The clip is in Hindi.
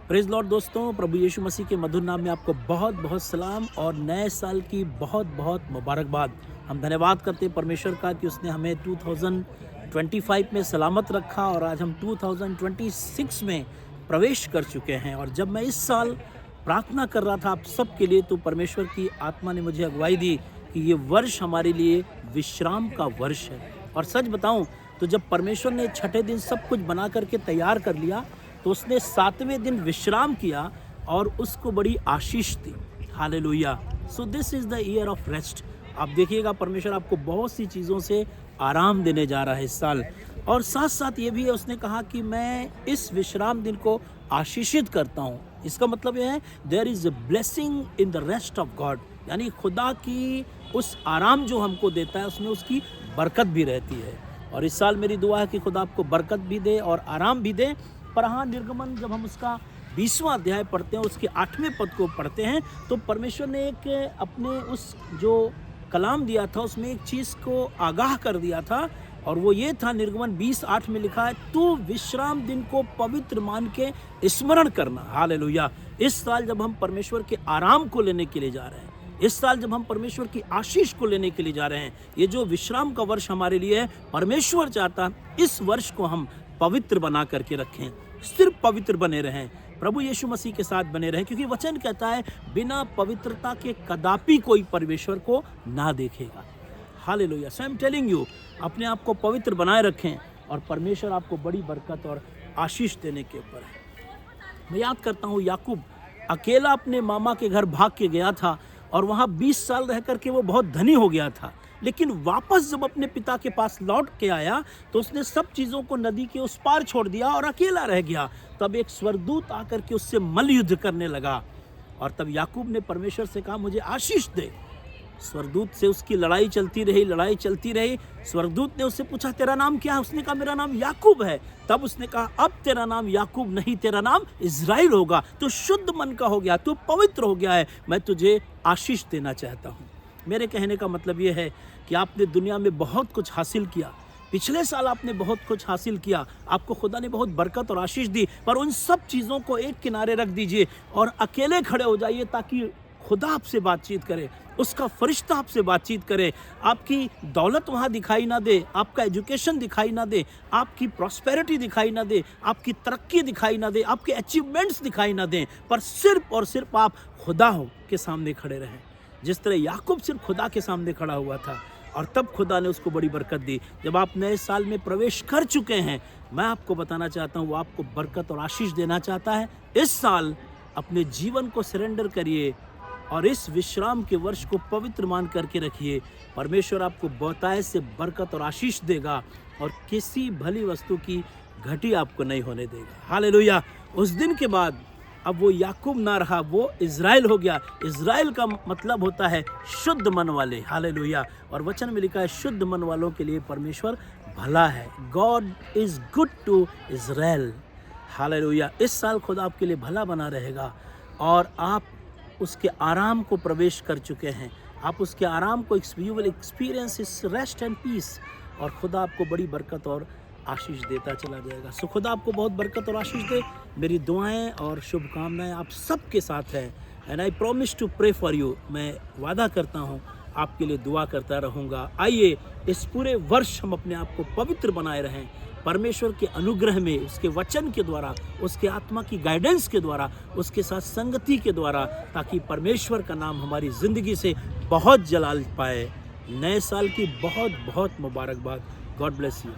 प्रेज लॉर्ड दोस्तों, प्रभु यीशु मसीह के मधुर नाम में आपको बहुत बहुत सलाम और नए साल की बहुत बहुत मुबारकबाद। हम धन्यवाद करते हैं परमेश्वर का कि उसने हमें 2025 में सलामत रखा और आज हम 2026 में प्रवेश कर चुके हैं। और जब मैं इस साल प्रार्थना कर रहा था आप सबके लिए, तो परमेश्वर की आत्मा ने मुझे अगुवाई दी कि ये वर्ष हमारे लिए विश्राम का वर्ष है। और सच बताऊं तो जब परमेश्वर ने छठे दिन सब कुछ बना करके तैयार कर लिया, तो उसने 7वें दिन विश्राम किया और उसको बड़ी आशीष दी। Hallelujah. So this is the year of rest. आप देखिएगा परमेश्वर आपको बहुत सी चीज़ों से आराम देने जा रहा है इस साल। और साथ साथ ये भी है, उसने कहा कि मैं इस विश्राम दिन को आशीषित करता हूँ। इसका मतलब यह है there is a blessing in the rest of God, यानी खुदा की उस आराम जो हमको देता है उसमें उसकी बरकत भी रहती है। और इस साल मेरी दुआ है कि खुदा आपको बरकत भी दे और आराम भी दे। पर हाँ, निर्गमन जब हम उसका 20वां अध्याय पढ़ते हैं, उसके 8वें पद को पढ़ते हैं, तो परमेश्वर ने एक अपने उस जो कलाम दिया था उसमें एक चीज़ को आगाह कर दिया था, और वो ये था, निर्गमन 20:8 में लिखा है, तू विश्राम दिन को पवित्र मान के स्मरण करना। हालेलुया। इस साल जब हम परमेश्वर के आराम को लेने के लिए जा रहे हैं, इस साल जब हम परमेश्वर की आशीष को लेने के लिए जा रहे हैं, ये जो विश्राम का वर्ष हमारे लिए है, परमेश्वर चाहता इस वर्ष को हम पवित्र बना करके रखें, सिर्फ पवित्र बने रहें, प्रभु यीशु मसीह के साथ बने रहें, क्योंकि वचन कहता है बिना पवित्रता के कदापि कोई परमेश्वर को ना देखेगा। Hallelujah. So I am telling you, अपने आप को पवित्र बनाए रखें और परमेश्वर आपको बड़ी बरकत और आशीष देने के ऊपर है। मैं याद करता हूँ, याकूब अकेला अपने मामा के घर भाग के गया था और वहाँ 20 साल रह करके वो बहुत धनी हो गया था। लेकिन वापस जब अपने पिता के पास लौट के आया तो उसने सब चीज़ों को नदी के उस पार छोड़ दिया और अकेला रह गया। तब एक स्वर्गदूत आकर के उससे मल्लयुद्ध करने लगा और तब याकूब ने परमेश्वर से कहा, मुझे आशीष दे। स्वर्गदूत से उसकी लड़ाई चलती रही। स्वर्गदूत ने उससे पूछा, तेरा नाम क्या है? उसने कहा, मेरा नाम याकूब है। तब उसने कहा, अब तेरा नाम याकूब नहीं, तेरा नाम इज़राइल होगा। तू शुद्ध मन का हो गया, तू पवित्र हो गया है, मैं तुझे आशीष देना चाहता हूँ। मेरे कहने का मतलब ये है कि आपने दुनिया में बहुत कुछ हासिल किया, पिछले साल आपने बहुत कुछ हासिल किया, आपको खुदा ने बहुत बरकत और आशीष दी, पर उन सब चीज़ों को एक किनारे रख दीजिए और अकेले खड़े हो जाइए ताकि खुदा आपसे बातचीत करे, उसका फरिश्ता आपसे बातचीत करे। आपकी दौलत वहाँ दिखाई ना दे, आपका एजुकेशन दिखाई ना दे, आपकी प्रॉस्पेरिटी दिखाई ना दे, आपकी तरक्की दिखाई ना दे, आपके अचीवमेंट्स दिखाई ना दें, पर सिर्फ और सिर्फ आप खुदा हो के सामने खड़े रहें, जिस तरह याकूब सिर्फ खुदा के सामने खड़ा हुआ था और तब खुदा ने उसको बड़ी बरकत दी। जब आप नए साल में प्रवेश कर चुके हैं, मैं आपको बताना चाहता हूँ, वो आपको बरकत और आशीष देना चाहता है। इस साल अपने जीवन को सरेंडर करिए और इस विश्राम के वर्ष को पवित्र मान करके रखिए। परमेश्वर आपको बहुतायत से बरकत और आशीष देगा और किसी भली वस्तु की घटी आपको नहीं होने देगा। हालेलुया। उस दिन के बाद अब वो याकूब ना रहा, वो इज़राइल हो गया। इज़राइल का मतलब होता है शुद्ध मन वाले। हालेलुया। और वचन में लिखा है, शुद्ध मन वालों के लिए परमेश्वर भला है। God is good to Israel. Hallelujah. इस साल खुदा आपके लिए भला बना रहेगा और आप उसके आराम को प्रवेश कर चुके हैं। आप उसके आराम को you will experience his rest and peace, और खुदा आपको बड़ी बरकत और आशीष देता चला जाएगा। सो खुदा आपको बहुत बरकत और आशीष दे। मेरी दुआएं और शुभकामनाएं आप सबके साथ हैं। And I promise to pray for you. मैं वादा करता हूँ आपके लिए दुआ करता रहूँगा। आइए इस पूरे वर्ष हम अपने आप को पवित्र बनाए रहें, परमेश्वर के अनुग्रह में, उसके वचन के द्वारा, उसके आत्मा की गाइडेंस के द्वारा, उसके साथ संगति के द्वारा, ताकि परमेश्वर का नाम हमारी ज़िंदगी से बहुत जलाल पाए। नए साल की बहुत बहुत मुबारकबाद। God bless you.